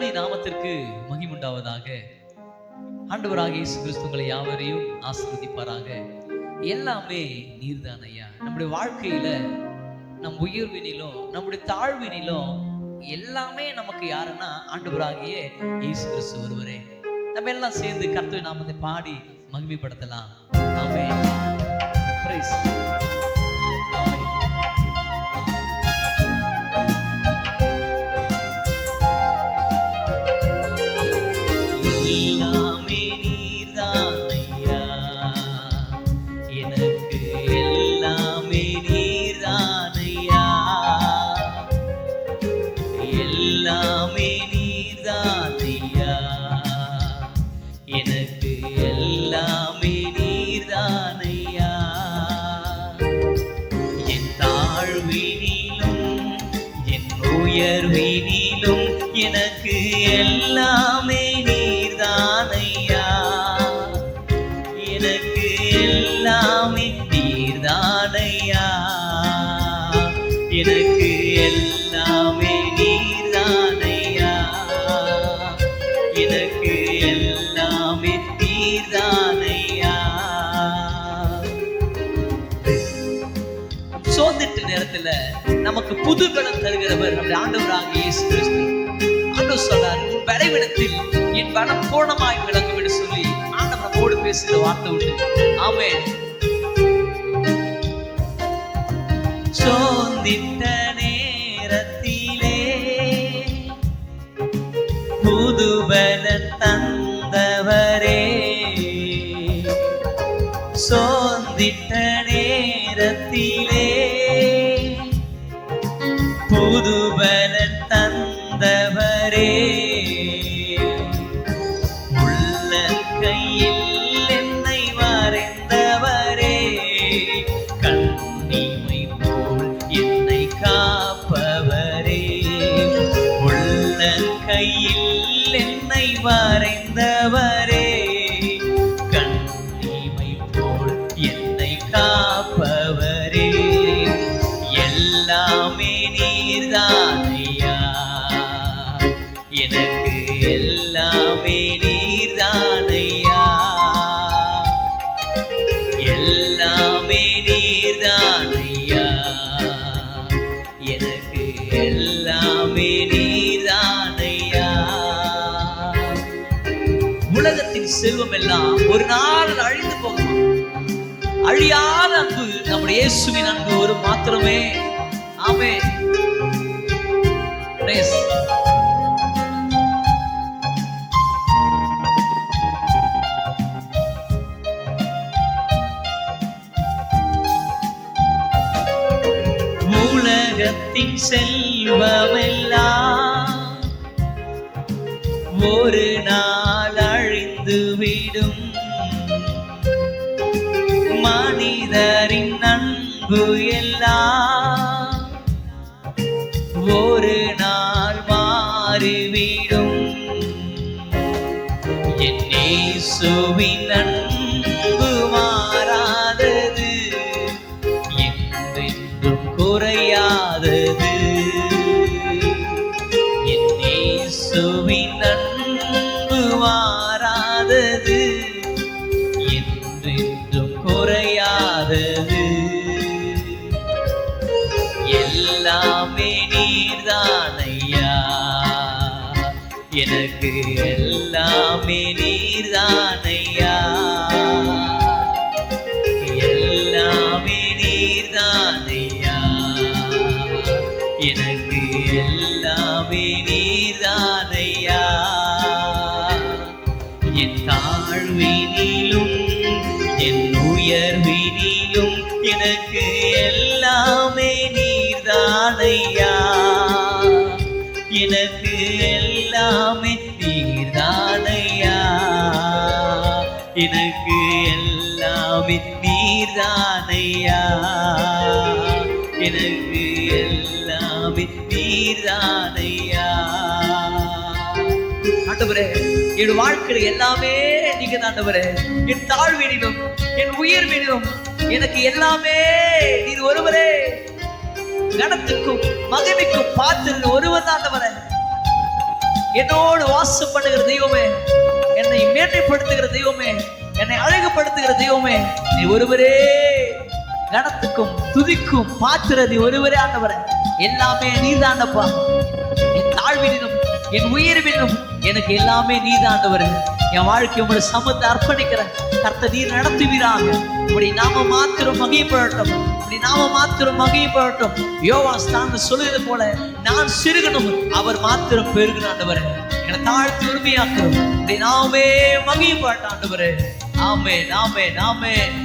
கர்த்தருடைய நாமத்திற்கு மகிமுண்டாவதாக. ஆண்டவராகிய இயேசு கிறிஸ்துவை யாவரையும் ஆசீர்வதிப்பாராக. எல்லாமே நீர்தான் ஐயா. நம்முடைய வாழ்க்கையில நம் உயர்வினிலும் நம்முடைய தாழ்வினிலும் எல்லாமே நமக்கு யாருன்னா ஆண்டவராகிய இயேசு கிறிஸ்து ஒருவரே. நம்ம எல்லாம் சேர்ந்து கர்த்தருடைய நாமத்தை பாடி மகிமைப்படுத்தலாம். ஆமென். பிரைஸ். உயர்வினிலும் எனக்கு எல்லாமே நீர்தானையா, எனக்கு எல்லாமே நீர்தானையா, எனக்கு எல்லாமே நீர்தானையா, எனக்கு எல்லாமே நீர்தானையா. சோர்ந்திட்ட நேரத்துல நமக்கு புது பலம் தருகிறவர் நம்முடைய ஆண்டவராகிய இயேசு கிறிஸ்து. ஆண்டவர் சொல்றார், உன் பலவீனத்தில் என் பலம் பூர்ணமாய் விளங்கும் என்று சொல்லி ஆண்டவர் நம்மோடு பேசுகிற வார்த்தை உண்டு. ஆமென். சோர்ந்திட்ட நேரத்திலே புது பலம் தந்தவரே, சோர்ந்திட்ட நேரத்திலே புது பலன் தந்தவரே, உள்ள கையில் என்னை வரைந்தவரே, கண்ணிமை போல் என்னை காப்பவரே, உள்ள கையில் என்னை வரைந்தவரே, கண்ணிமை போல் என்னை காப்பவரே, எல்லாமே நீர்தானையா, எனக்கு எல்லாமே நீர்தானையா, எல்லாமே நீர்தானையா, எனக்கு எல்லாமே நீர்தானையா. உலகத்தின் செல்வம் எல்லாம் ஒரு நாள் அழிந்து போகும். அழியாத அன்பு நம்முடைய இயேசுவின் அன்பு ஒரு மாத்திரமே. ஆமென். பிரைஸ். உலகத்தின் செல்வமெல்லாம் ஒரு நாள் அழிந்துவிடும், மனிதரின் அன்பு எல்லாம் ஒரு நாள் மாறிவிடும், என் இயேசுவின் அன்பு மாறாதது, என்றென்றும் குறையாதது, என் இயேசுவின் அன்பு மாறாதது, என்றென்றும் குறையாதது, எல்லாமே நீர்தானையா, எனக்கு எல்லாமே நீர்தானையா, எல்லாமே நீர்தானையா, எனக்கு எல்லாமே நீர்தானையா. என் தாழ்வினிலும் என் உயர்வினிலும் எனக்கு எல்லாமே நீர்தானையா, எனக்கு எல்லாமே நீர்தானையா, எனக்கு எல்லாமே நீர்தானையா, எனக்கு எல்லாமே நீர்தானையா. ஆண்டவரே, என் வாழ்க்கையில எல்லாமே நீங்க தான் ஆண்டவரே. என் தாழ்வினிலும் என் உயர்வினிலும் எனக்கு எல்லாமே நீர் ஒருவரே. கனத்துக்கும் மகிமைக்கும் பாத்திரன் ஒருவர் தான் ஆண்டவரே. என்னோடு வாசம் பண்ணுகிற தெய்வமே, என்னை மேன்மைப்படுத்துகிற தெய்வமே, என்னை அழகுபடுத்துகிற தெய்வமே, நீ ஒருவரே கனத்துக்கும் துதிக்கும் பாத்திர, நீ ஒருவரே ஆண்டவரே. எல்லாமே நீதாண்டப்பா. என் தாழ்வினும் என் உயிர்வினும் எனக்கு எல்லாமே நீதாண்டவரே. என் வாழ்க்கை உங்களுடைய சமத்தை அர்ப்பணிக்கிறேன். கர்த்தர் நீர் நடத்துவீராக. இப்படி நாம மாத்திரம் மகிழ்ப்படட்டும், இப்படி நாம மாத்திரம் மகிழ்ப்படட்டும். யோவான் ஸ்நானன் சொல்லுவது போல, நான் சிறுகணும், அவர் மாத்திரம் பெருகணும் ஆண்டவரே. என்னை தாழ்த்தி உரிமையாக்குறோம். இப்படி நாமே மகிழ்ப்படட்டும் ஆண்டவரே. ஆமென், ஆமென், ஆமென்.